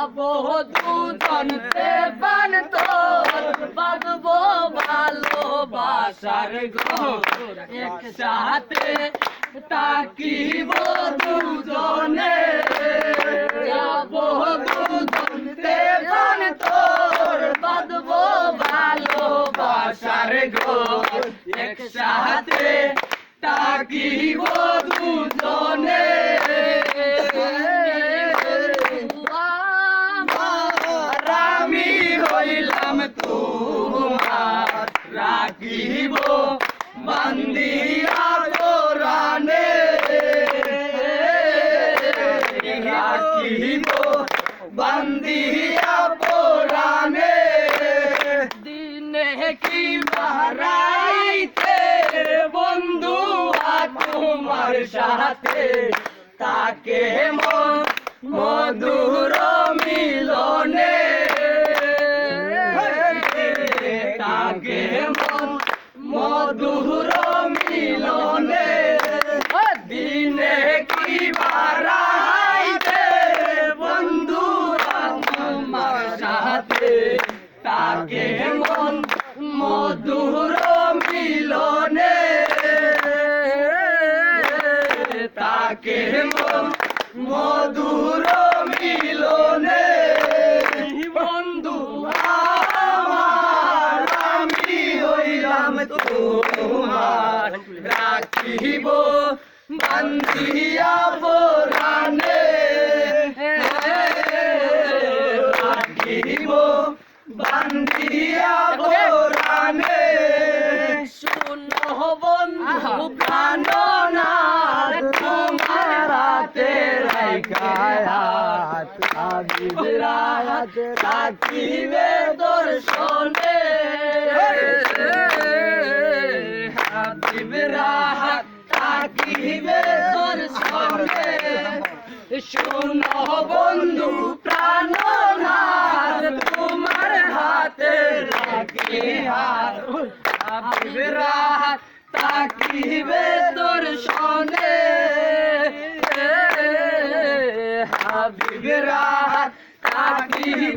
যাবো দুজন দেবান তোর বাঁধবো ভালোবাসার ঘর একসাথে থাকিব দুজনে যাবো দুজন দেবান তোর বাঁধবো ভালোবাসার ঘর একসাথে থাকিব দুজনে আমি হইলাম তোমার রাখিব বান্দিয়া কোরআনে রাখিব বান্দিয়া কোরআনে দিনে কি বারাইতে বন্ধু তোমার সাথে তাকে মধুর মিলনে তাকে মধুর মিলনে দিনে কি বারাইতে বন্ধু তোমার সাথে তাকে মধুর মিলনে তাকে মধুর মিলনে বন্ধু আমার আমি হইলাম তোমার রাখিব বান্ধিয়া পরাণে রাখিব বান্ধিয়া পরাণে শুনো বন্ধু প্রাণনাথ তোমার রাতে রাইখায়াত হাবিব রাত থাকিবে দর্শনে হাবিব রাত থাকিবে দর্শনে শুনো বন্ধু প্রাণনাথ তোমার হাতে রাখি হাত হাবিব রাত থাকিবে দর্শনে হাবিব রাত থাকিবে